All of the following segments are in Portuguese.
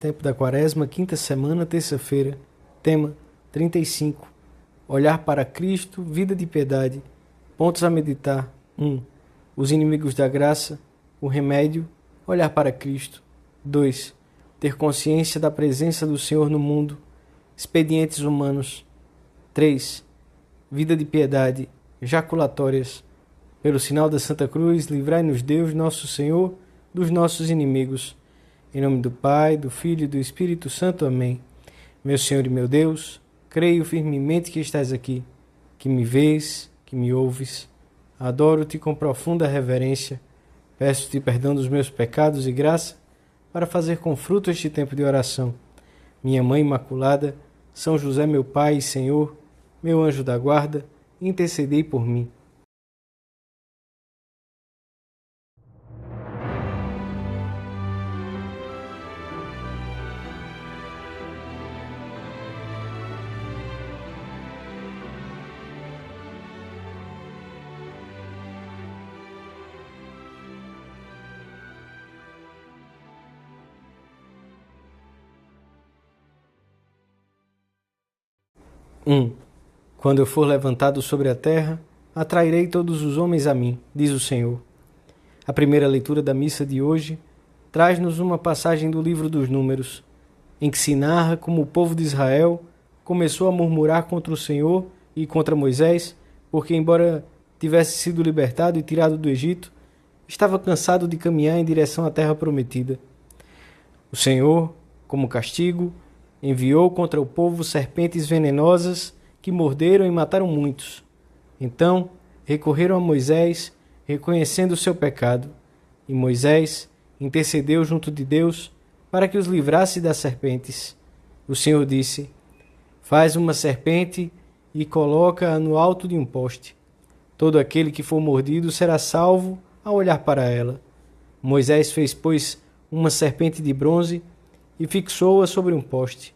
Tempo da Quaresma, quinta semana, terça-feira. Tema 35. Olhar para Cristo, vida de piedade. Pontos a meditar. 1. Os inimigos da graça. O remédio. Olhar para Cristo. 2. Ter consciência da presença do Senhor no mundo. Expedientes humanos. 3. Vida de piedade. Jaculatórias. Pelo sinal da Santa Cruz, livrai-nos Deus, nosso Senhor, dos nossos inimigos. Em nome do Pai, do Filho e do Espírito Santo. Amém. Meu Senhor e meu Deus, creio firmemente que estás aqui, que me vês, que me ouves. Adoro-te com profunda reverência. Peço-te perdão dos meus pecados e graça para fazer com fruto este tempo de oração. Minha Mãe Imaculada, São José, meu Pai e Senhor, meu anjo da guarda, intercedei por mim. Quando eu for levantado sobre a terra, atrairei todos os homens a mim, diz o Senhor. A primeira leitura da missa de hoje traz-nos uma passagem do livro dos Números, em que se narra como o povo de Israel começou a murmurar contra o Senhor e contra Moisés, porque, embora tivesse sido libertado e tirado do Egito, estava cansado de caminhar em direção à terra prometida. O Senhor, como castigo, enviou contra o povo serpentes venenosas que morderam e mataram muitos. Então recorreram a Moisés, reconhecendo o seu pecado, e Moisés intercedeu junto de Deus para que os livrasse das serpentes. O Senhor disse: faz uma serpente e coloca-a no alto de um poste. Todo aquele que for mordido será salvo ao olhar para ela. Moisés fez, pois, uma serpente de bronze e fixou-a sobre um poste.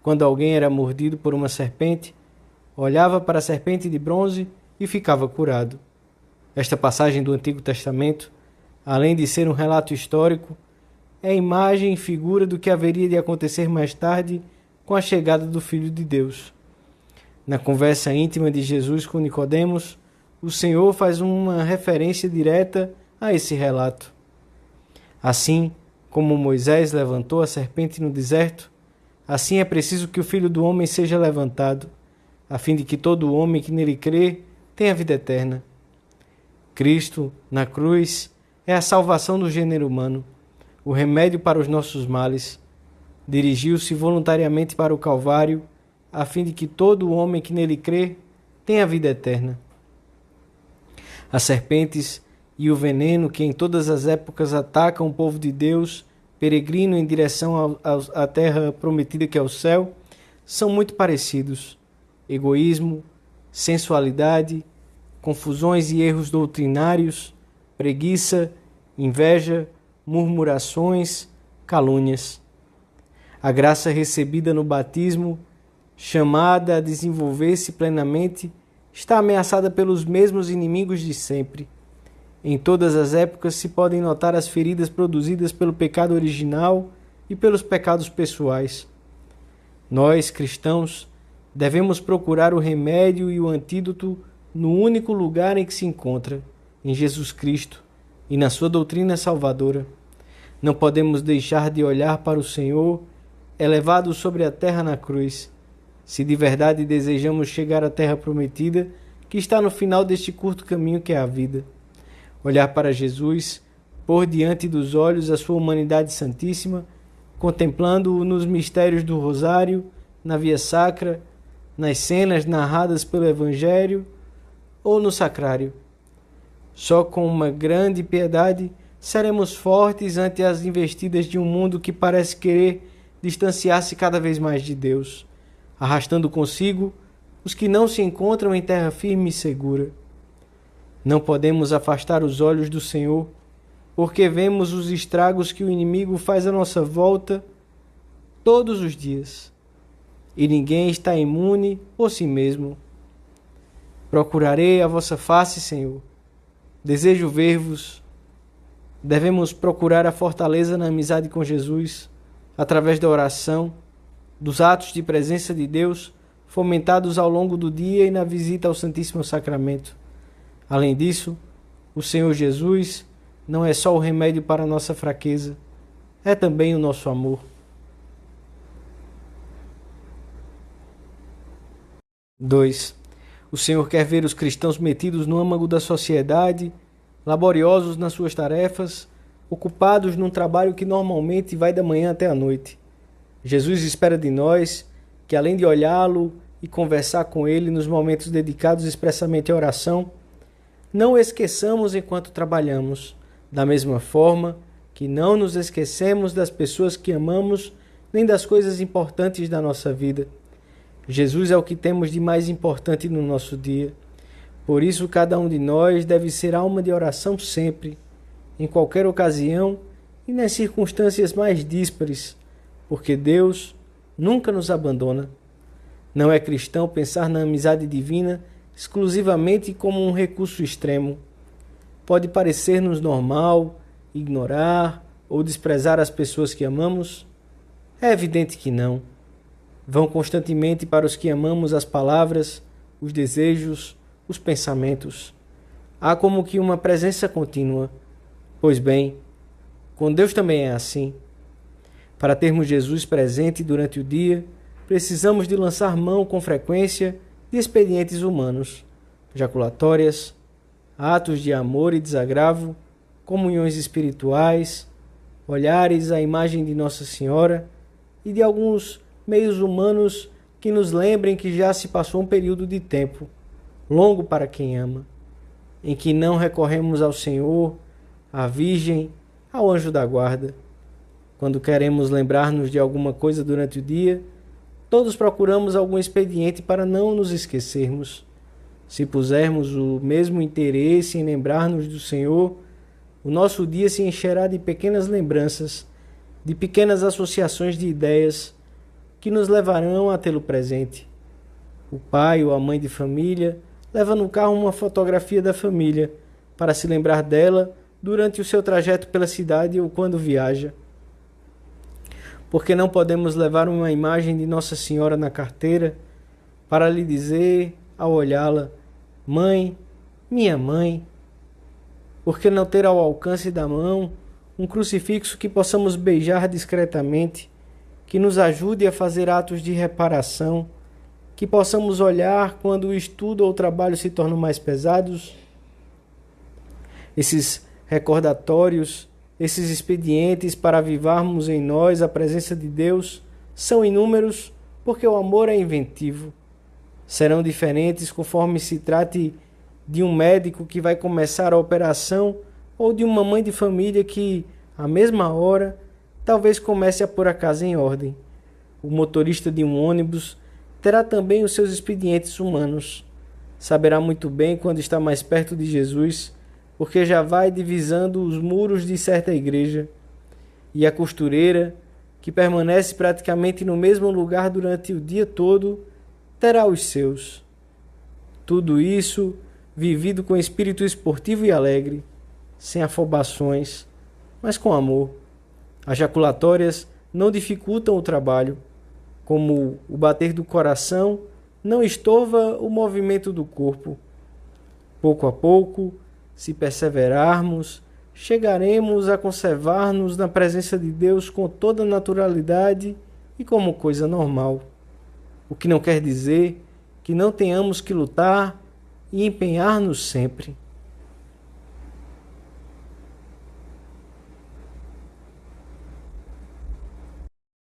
Quando alguém era mordido por uma serpente, olhava para a serpente de bronze e ficava curado. Esta passagem do Antigo Testamento, além de ser um relato histórico, é imagem e figura do que haveria de acontecer mais tarde com a chegada do Filho de Deus. Na conversa íntima de Jesus com Nicodemos, o Senhor faz uma referência direta a esse relato. Assim como Moisés levantou a serpente no deserto, assim é preciso que o Filho do Homem seja levantado, a fim de que todo homem que nele crê tenha vida eterna. Cristo, na cruz, é a salvação do gênero humano, o remédio para os nossos males. Dirigiu-se voluntariamente para o Calvário, a fim de que todo homem que nele crê tenha vida eterna. As serpentes e o veneno que em todas as épocas atacam o povo de Deus, peregrino em direção à terra prometida que é o céu, são muito parecidos. Egoísmo, sensualidade, confusões e erros doutrinários, preguiça, inveja, murmurações, calúnias. A graça recebida no batismo, chamada a desenvolver-se plenamente, está ameaçada pelos mesmos inimigos de sempre. Em todas as épocas se podem notar as feridas produzidas pelo pecado original e pelos pecados pessoais. Nós, cristãos, devemos procurar o remédio e o antídoto no único lugar em que se encontra, em Jesus Cristo e na sua doutrina salvadora. Não podemos deixar de olhar para o Senhor, elevado sobre a terra na cruz, se de verdade desejamos chegar à terra prometida, que está no final deste curto caminho que é a vida. Olhar para Jesus, pôr diante dos olhos a sua humanidade santíssima, contemplando-o nos mistérios do rosário, na via sacra, nas cenas narradas pelo Evangelho ou no sacrário. Só com uma grande piedade seremos fortes ante as investidas de um mundo que parece querer distanciar-se cada vez mais de Deus, arrastando consigo os que não se encontram em terra firme e segura. Não podemos afastar os olhos do Senhor, porque vemos os estragos que o inimigo faz à nossa volta todos os dias. E ninguém está imune por si mesmo. Procurarei a vossa face, Senhor. Desejo ver-vos. Devemos procurar a fortaleza na amizade com Jesus, através da oração, dos atos de presença de Deus, fomentados ao longo do dia e na visita ao Santíssimo Sacramento. Além disso, o Senhor Jesus não é só o remédio para a nossa fraqueza, é também o nosso amor. 2. O Senhor quer ver os cristãos metidos no âmago da sociedade, laboriosos nas suas tarefas, ocupados num trabalho que normalmente vai da manhã até a noite. Jesus espera de nós que, além de olhá-lo e conversar com ele nos momentos dedicados expressamente à oração, não o esqueçamos enquanto trabalhamos, da mesma forma que não nos esquecemos das pessoas que amamos nem das coisas importantes da nossa vida. Jesus é o que temos de mais importante no nosso dia. Por isso, cada um de nós deve ser alma de oração sempre, em qualquer ocasião e nas circunstâncias mais díspares, porque Deus nunca nos abandona. Não é cristão pensar na amizade divina exclusivamente como um recurso extremo. Pode parecer-nos normal ignorar ou desprezar as pessoas que amamos? É evidente que não. Vão constantemente para os que amamos as palavras, os desejos, os pensamentos. Há como que uma presença contínua. Pois bem, com Deus também é assim. Para termos Jesus presente durante o dia, precisamos de lançar mão com frequência de expedientes humanos, jaculatórias, atos de amor e desagravo, comunhões espirituais, olhares à imagem de Nossa Senhora e de alguns meios humanos que nos lembrem que já se passou um período de tempo, longo para quem ama, em que não recorremos ao Senhor, à Virgem, ao anjo da guarda. Quando queremos lembrar-nos de alguma coisa durante o dia, todos procuramos algum expediente para não nos esquecermos. Se pusermos o mesmo interesse em lembrar-nos do Senhor, o nosso dia se encherá de pequenas lembranças, de pequenas associações de ideias que nos levarão a tê-lo presente. O pai ou a mãe de família leva no carro uma fotografia da família para se lembrar dela durante o seu trajeto pela cidade ou quando viaja. Porque não podemos levar uma imagem de Nossa Senhora na carteira para lhe dizer, ao olhá-la, mãe, minha mãe? Por que não ter ao alcance da mão um crucifixo que possamos beijar discretamente, que nos ajude a fazer atos de reparação, que possamos olhar quando o estudo ou o trabalho se tornam mais pesados? Esses recordatórios, esses expedientes para avivarmos em nós a presença de Deus são inúmeros porque o amor é inventivo. Serão diferentes conforme se trate de um médico que vai começar a operação ou de uma mãe de família que, à mesma hora, talvez comece a pôr a casa em ordem. O motorista de um ônibus terá também os seus expedientes humanos. Saberá muito bem quando está mais perto de Jesus, porque já vai divisando os muros de certa igreja. E a costureira, que permanece praticamente no mesmo lugar durante o dia todo, terá os seus. Tudo isso vivido com espírito esportivo e alegre, sem afobações, mas com amor. As jaculatórias não dificultam o trabalho, como o bater do coração não estorva o movimento do corpo. Pouco a pouco, se perseverarmos, chegaremos a conservar-nos na presença de Deus com toda naturalidade e como coisa normal. O que não quer dizer que não tenhamos que lutar e empenhar-nos sempre.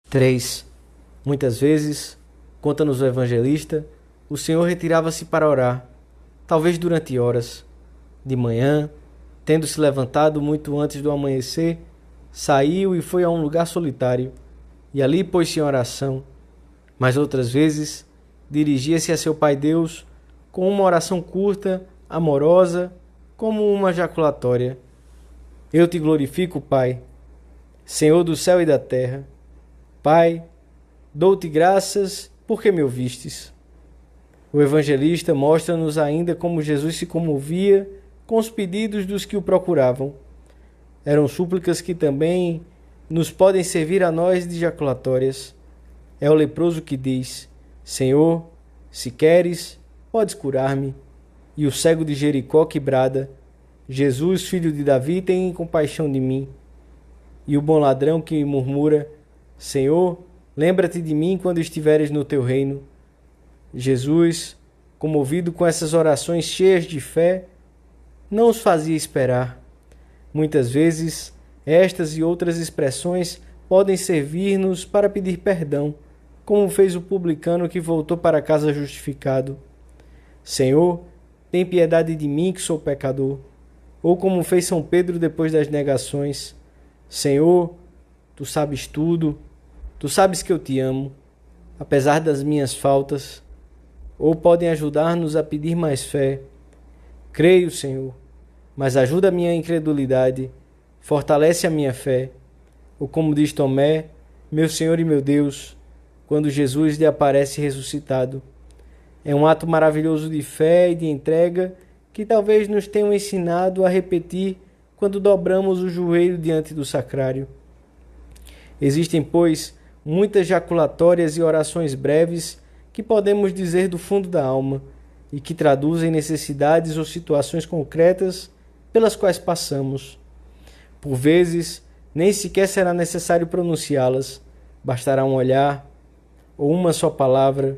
Três. Muitas vezes, conta-nos o evangelista, o Senhor retirava-se para orar, talvez durante horas. De manhã, tendo se levantado muito antes do amanhecer, saiu e foi a um lugar solitário, e ali pôs-se em oração. Mas outras vezes, dirigia-se a seu Pai Deus com uma oração curta, amorosa, como uma jaculatória. Eu te glorifico, Pai, Senhor do céu e da terra. Pai, dou-te graças porque me ouvistes. O evangelista mostra-nos ainda como Jesus se comovia com os pedidos dos que o procuravam. Eram súplicas que também nos podem servir a nós de jaculatórias. É o leproso que diz: Senhor, se queres, podes curar-me. E o cego de Jericó que brada: Jesus, filho de Davi, tem compaixão de mim. E o bom ladrão que murmura: Senhor, lembra-te de mim quando estiveres no teu reino. Jesus, comovido com essas orações cheias de fé, não os fazia esperar. Muitas vezes, estas e outras expressões podem servir-nos para pedir perdão, como fez o publicano que voltou para casa justificado. Senhor, tem piedade de mim que sou pecador. Ou como fez São Pedro depois das negações: Senhor, tu sabes tudo, tu sabes que eu te amo, apesar das minhas faltas. Ou podem ajudar-nos a pedir mais fé: creio, Senhor, mas ajuda a minha incredulidade, fortalece a minha fé. Ou como diz Tomé: meu Senhor e meu Deus, quando Jesus lhe aparece ressuscitado. É um ato maravilhoso de fé e de entrega que talvez nos tenham ensinado a repetir quando dobramos o joelho diante do sacrário. Existem, pois, muitas jaculatórias e orações breves que podemos dizer do fundo da alma e que traduzem necessidades ou situações concretas pelas quais passamos. Por vezes, nem sequer será necessário pronunciá-las, bastará um olhar, ou uma só palavra,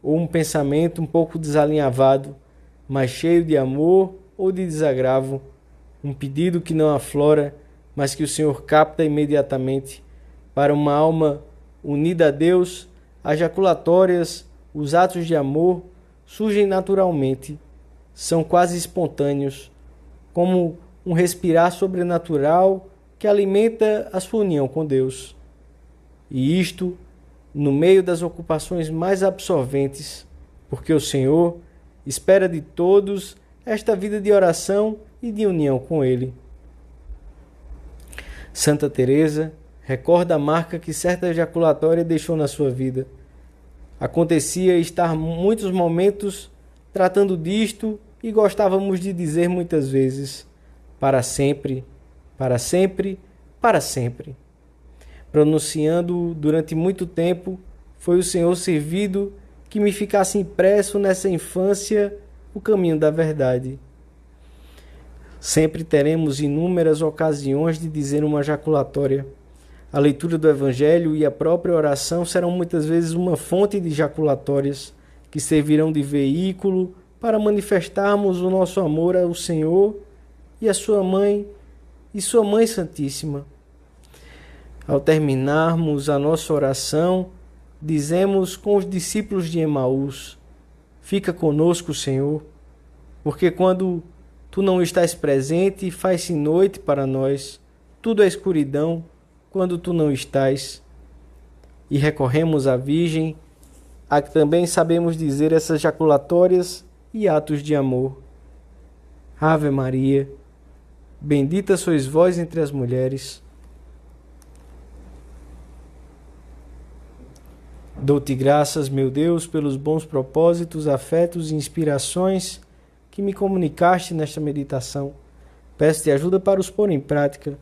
ou um pensamento um pouco desalinhavado, mas cheio de amor ou de desagravo, um pedido que não aflora, mas que o Senhor capta imediatamente. Para uma alma unida a Deus, as jaculatórias, os atos de amor surgem naturalmente, são quase espontâneos, como um respirar sobrenatural que alimenta a sua união com Deus. E isto no meio das ocupações mais absorventes, porque o Senhor espera de todos esta vida de oração e de união com Ele. Santa Teresa recorda a marca que certa ejaculatória deixou na sua vida. Acontecia estar muitos momentos tratando disto e gostávamos de dizer muitas vezes: para sempre, para sempre, para sempre. Pronunciando durante muito tempo, foi o Senhor servido que me ficasse impresso nessa infância o caminho da verdade. Sempre teremos inúmeras ocasiões de dizer uma jaculatória. A leitura do Evangelho e a própria oração serão muitas vezes uma fonte de jaculatórias que servirão de veículo para manifestarmos o nosso amor ao Senhor e Sua Mãe Santíssima. Ao terminarmos a nossa oração, dizemos com os discípulos de Emaús: fica conosco, Senhor, porque quando Tu não estás presente, faz-se noite para nós, tudo é escuridão quando Tu não estás. E recorremos à Virgem, a que também sabemos dizer essas jaculatórias e atos de amor. Ave Maria, bendita sois vós entre as mulheres. Dou-te graças, meu Deus, pelos bons propósitos, afetos e inspirações que me comunicaste nesta meditação. Peço-te ajuda para os pôr em prática.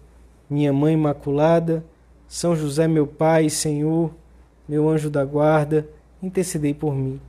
Minha Mãe Imaculada, São José, meu Pai e Senhor, meu anjo da guarda, intercedei por mim.